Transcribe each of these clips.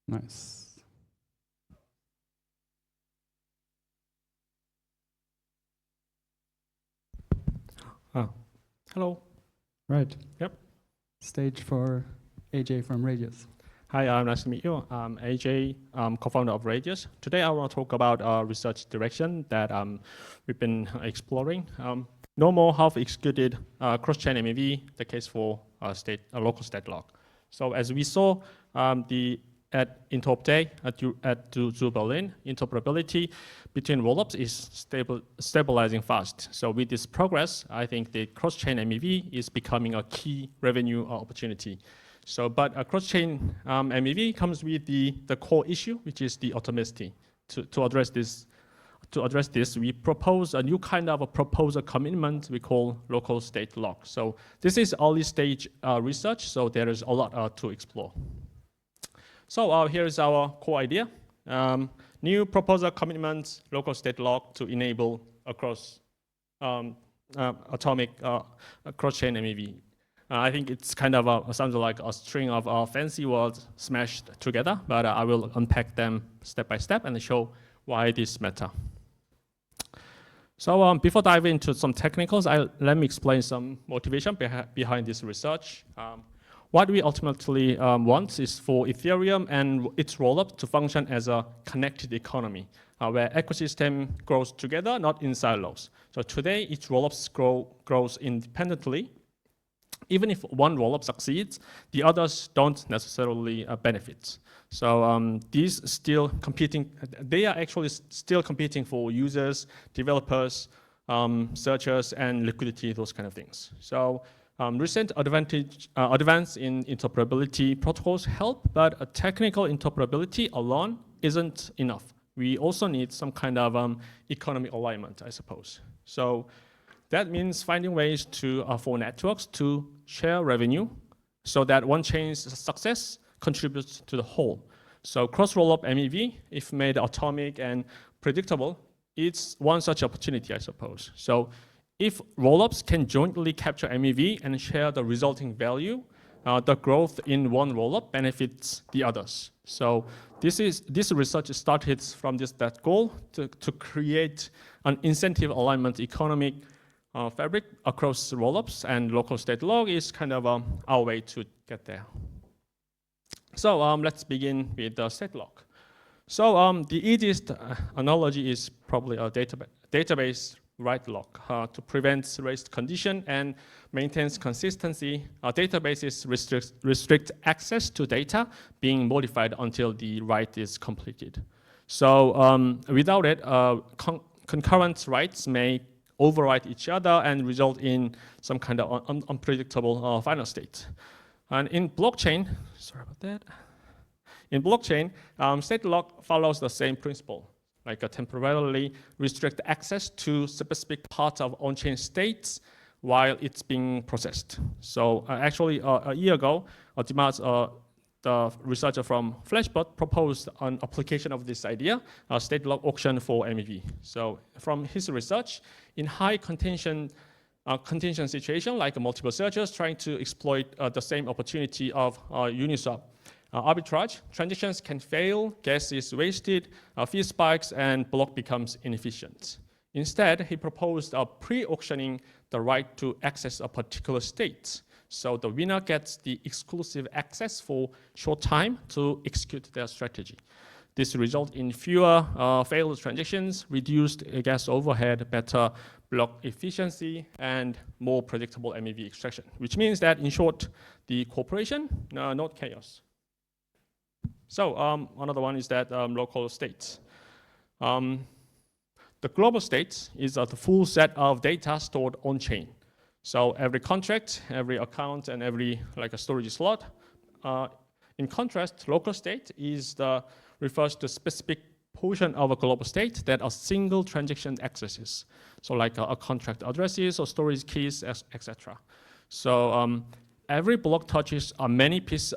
Nice. Hello. Right. Yep. Stage for AJ from Radius. Hi, nice to meet you. I'm AJ, co-founder of Radius. Today I want to talk about a research direction that we've been exploring. No more half-executed cross-chain MEV, the case for local state lock. So as we saw at Interop Day at Zoo Berlin, interoperability between rollups is stabilizing fast. So with this progress, I think the cross-chain MEV is becoming a key revenue opportunity. So, but a cross-chain MEV comes with the core issue, which is the atomicity. To address this, we propose a new kind of a proposal commitment we call local state lock. So this is early stage research, so there is a lot to explore. So here is our core idea. New proposal commitment, local state lock to enable across atomic cross-chain MEV. I think it's kind of sounds like a string of fancy words smashed together, but I will unpack them step by step and show why this matter. So before diving into some technicals, let me explain some motivation behind this research. What we ultimately want is for Ethereum and its rollup to function as a connected economy, where ecosystem grows together, not in silos. So today, each rollup grows independently. Even if one rollup succeeds, the others don't necessarily benefit. So these still competing, they are actually still competing for users, developers, searchers, and liquidity, those kind of things. So recent advance in interoperability protocols help, but a technical interoperability alone isn't enough. We also need some kind of economic alignment, I suppose. So that means finding ways for networks to share revenue so that one chain's success contributes to the whole. So cross-rollup MEV, if made atomic and predictable, it's one such opportunity, I suppose. So if rollups can jointly capture MEV and share the resulting value, the growth in one rollup benefits the others. So this research started from that goal to create an incentive alignment economic fabric across rollups, and local state log is kind of our way to get there. So let's begin with the state log. So the easiest analogy is probably a database write lock to prevent race condition and maintains consistency. Databases restrict access to data being modified until the write is completed. So without it, concurrent writes may overwrite each other and result in some kind of unpredictable final state. And in blockchain, sorry about that. In blockchain, state lock follows the same principle, like temporarily restrict access to specific parts of on-chain states while it's being processed. So actually, a year ago, the researcher from Flashbot proposed an application of this idea, a state lock auction for MEV. So from his research, in high contention situation, like multiple searchers trying to exploit the same opportunity of Uniswap arbitrage, transactions can fail, gas is wasted, fee spikes, and block becomes inefficient. Instead, he proposed pre-auctioning the right to access a particular state. So the winner gets the exclusive access for short time to execute their strategy. This results in fewer failed transactions, reduced gas overhead, better block efficiency, and more predictable MEV extraction, which means that, in short, the cooperation, not chaos. So another one is that local states. The global state is the full set of data stored on-chain. So every contract, every account, and every a storage slot. In contrast, local state refers to specific portion of a global state that a single transaction accesses. So like a contract addresses or storage keys, etc. So every block touches many pieces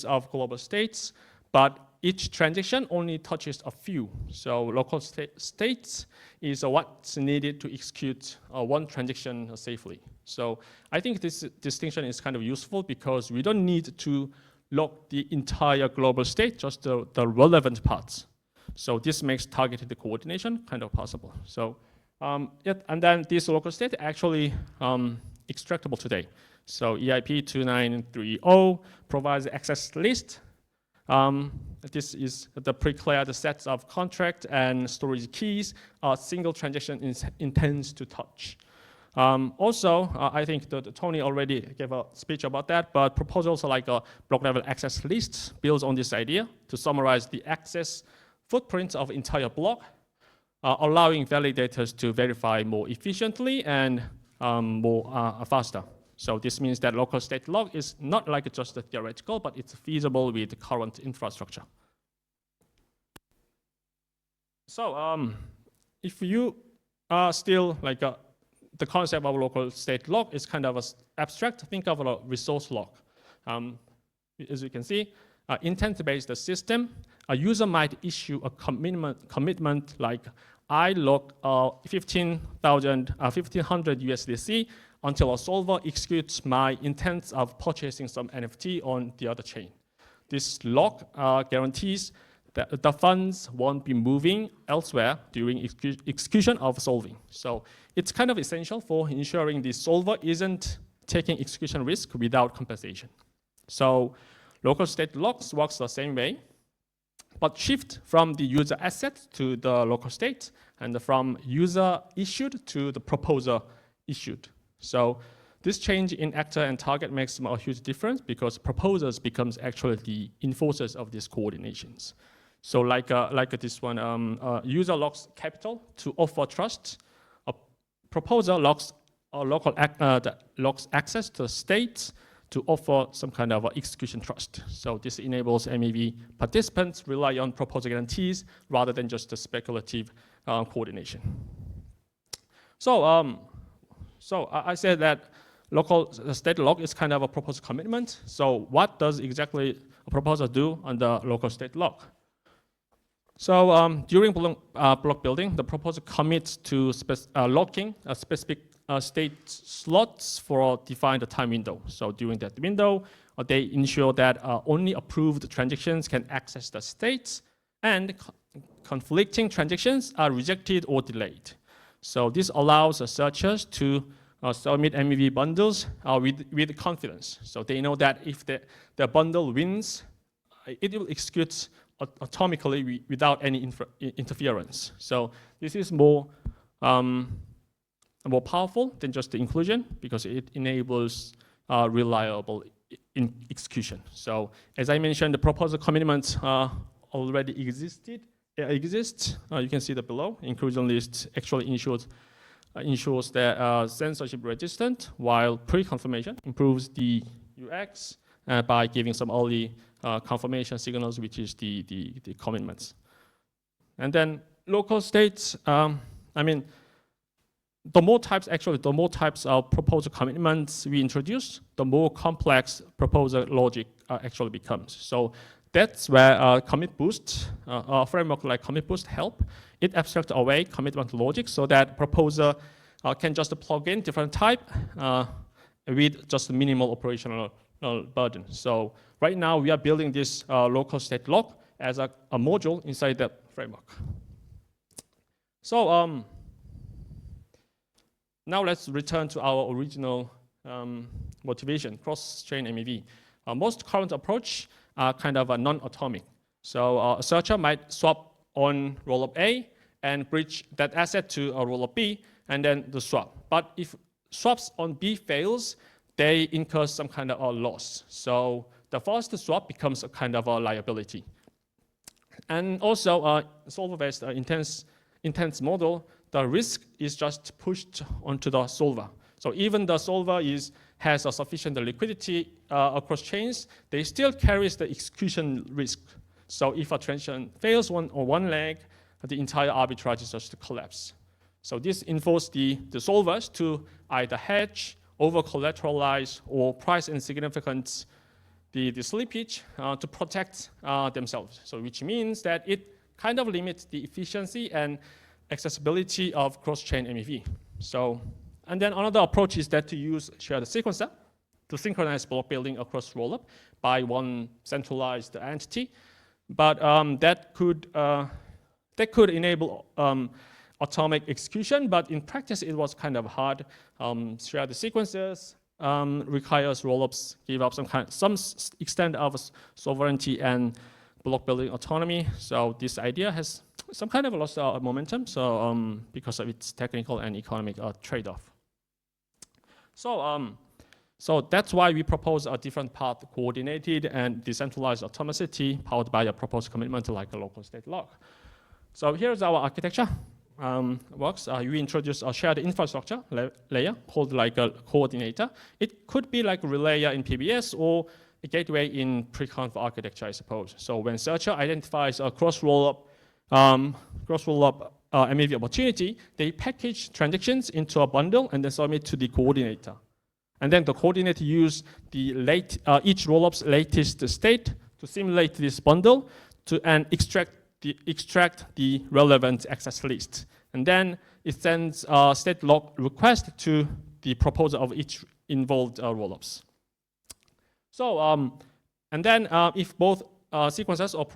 of global states, but each transaction only touches a few. So local states is what's needed to execute one transaction safely. So I think this distinction is kind of useful because we don't need to lock the entire global state, just the relevant parts. So this makes targeted coordination kind of possible. So and then this local state actually extractable today. So EIP 2930 provides access list. This is the pre-cleared sets of contract and storage keys a single transaction intends to touch. Also, I think that Tony already gave a speech about that, but proposals like a block-level access list builds on this idea to summarize the access footprint of entire block, allowing validators to verify more efficiently and more faster. So this means that local state lock is not like just a theoretical, but it's feasible with the current infrastructure. So if you are still like the concept of local state lock is kind of abstract, think of a resource lock. As you can see, intent-based system, a user might issue a commitment like I lock 1500 USDC until a solver executes my intent of purchasing some NFT on the other chain. This lock guarantees that the funds won't be moving elsewhere during execution of solving. So it's kind of essential for ensuring the solver isn't taking execution risk without compensation. So local state locks works the same way, but shift from the user asset to the local state and from user issued to the proposer issued. So this change in actor and target makes a huge difference because proposers becomes actually the enforcers of these coordinations. So like this one, user locks capital to offer trust. A proposer locks locks access to state to offer some kind of execution trust. So this enables MEV participants rely on proposer guarantees rather than just a speculative coordination. So I said that local state lock is kind of a proposer commitment. So what does exactly a proposer do on the local state lock? So during block building, the proposer commits to locking a specific state slots for a defined time window. So during that window, they ensure that only approved transactions can access the states and conflicting transactions are rejected or delayed. So this allows searchers to submit MEV bundles with confidence. So they know that if the bundle wins, it will execute atomically without any interference. So this is more powerful than just the inclusion because it enables reliable execution. So as I mentioned, the proposer commitments already exist. You can see that below. Inclusion list actually ensures that censorship resistant, while pre-confirmation improves the UX by giving some early confirmation signals, which is the commitments. And then local states, the more types of proposer commitments we introduce, the more complex proposer logic actually becomes. So that's where commit boost, a framework like commit boost help. It abstracts away commitment logic so that proposer can just plug in different type with just minimal operational burden. So right now we are building this local state lock as a module inside the framework. So now let's return to our original motivation, cross-chain MEV. Most current approach are kind of a non-atomic. So a searcher might swap on rollup A and bridge that asset to a rollup B and then the swap. But if swaps on B fails, they incur some kind of a loss. So the first swap becomes a kind of a liability. And also solver-based intense model, the risk is just pushed onto the solver. So even the solver has a sufficient liquidity across chains, they still carries the execution risk. So if a transaction fails on one leg, the entire arbitrage is just to collapse. So this enforces the solvers to either hedge, over-collateralize, or price in significance the slippage to protect themselves. So which means that it kind of limits the efficiency and accessibility of cross-chain MEV. So, and then another approach is that to use shared sequencer. to synchronize block building across rollup by one centralized entity. But that could enable atomic execution, but in practice it was kind of hard. Share the sequences requires rollups give up some extent of sovereignty and block building autonomy. So this idea has some kind of lost momentum. So because of its technical and economic trade-off. So that's why we propose a different path, coordinated and decentralized atomicity, powered by a proposed commitment like a local state lock. So here's our architecture. Works. We introduce a shared infrastructure layer called like a coordinator. It could be like a relayer in PBS or a gateway in pre-conf architecture, I suppose. So when searcher identifies a cross rollup MEV opportunity, they package transactions into a bundle and then submit to the coordinator. And then the coordinator use the each rollup's latest state to simulate this bundle and extract the relevant access list. And then it sends a state lock request to the proposer of each involved rollups. So, and then if both sequencers or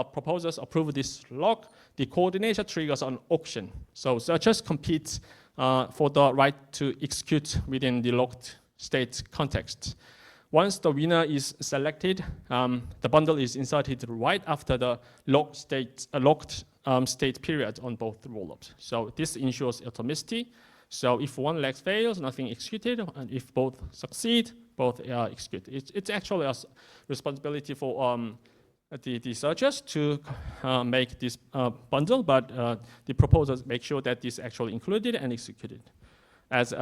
proposers approve this lock, the coordinator triggers an auction. So searchers compete for the right to execute within the locked state context. Once the winner is selected, the bundle is inserted right after the locked state period on both rollups. So this ensures atomicity. So if one leg fails, nothing executed, and if both succeed, both are executed. It's actually a responsibility for the searchers to make this bundle, but the proposers make sure that this actually included and executed as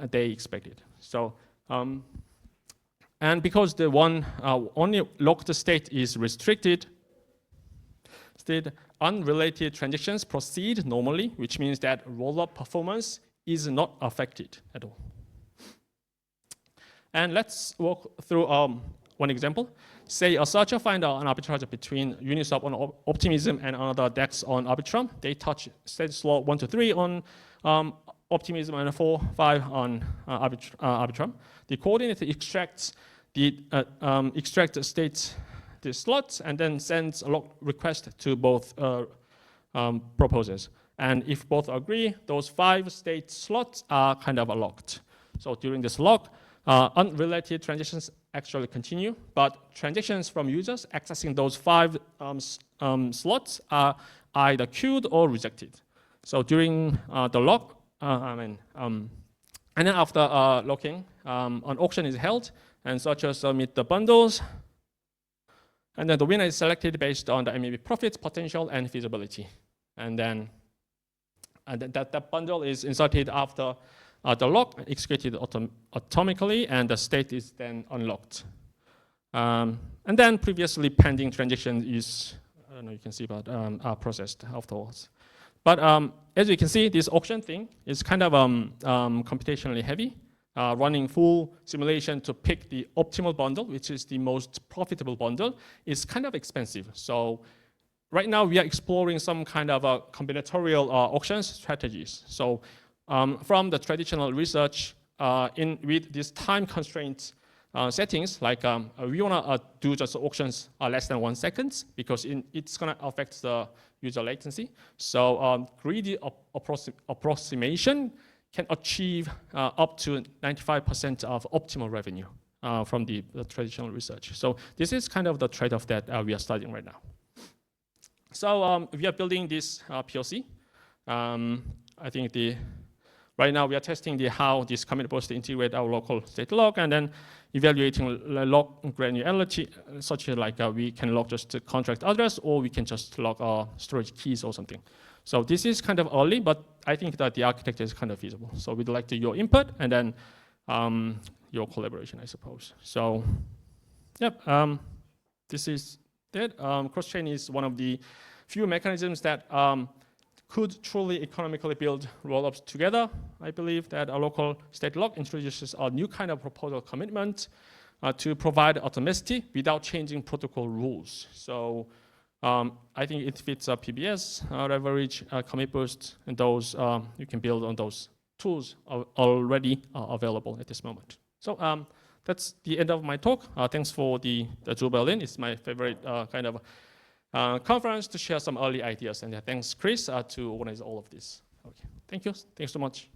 they expected. So. And because the one only locked state is restricted, unrelated transactions proceed normally, which means that rollup performance is not affected at all. And let's walk through one example. Say a searcher finds an arbitrage between Uniswap on Optimism and another DEX on Arbitrum. They touch state slot 1 to 3 on Optimism and 4, 5 on Arbitrum. The coordinator extracts the slots and then sends a lock request to both proposers. And if both agree, those 5 state slots are kind of locked. So during this lock, unrelated transactions actually continue, but transactions from users accessing those 5 slots are either queued or rejected. So during the lock, and then after locking, an auction is held, and searchers submit the bundles, and then the winner is selected based on the MEV profits, potential, and feasibility. And then that bundle is inserted after the lock, executed atomically, and the state is then unlocked. And then previously pending transaction is, I don't know, you can see, but are processed afterwards. But as you can see, this auction thing is kind of computationally heavy. Running full simulation to pick the optimal bundle, which is the most profitable bundle, is kind of expensive. So right now we are exploring some kind of combinatorial auction strategies. So from the traditional research with these time constraints settings, like we want to do just auctions less than 1 second because it's going to affect the user latency. So greedy approximation can achieve up to 95% of optimal revenue from the traditional research. So this is kind of the trade-off that we are studying right now. So we are building this POC. I think right now we are testing how this commit boost integrate our local state lock, and then evaluating lock granularity, such as like we can lock just the contract address, or we can just lock our storage keys or something. So this is kind of early, but I think that the architecture is kind of feasible. So we'd like your input and then your collaboration, I suppose. So, yep, this is it. Cross-chain is one of the few mechanisms that could truly economically build rollups together. I believe that a local state lock introduces a new kind of proposal commitment to provide atomicity without changing protocol rules. So I think it fits a PBS, leverage, commit boost, and those you can build on those tools already available at this moment. So that's the end of my talk. Thanks for the Joe Berlin. It's my favorite kind of conference to share some early ideas. And thanks, Chris, to organize all of this. Okay, thank you. Thanks so much.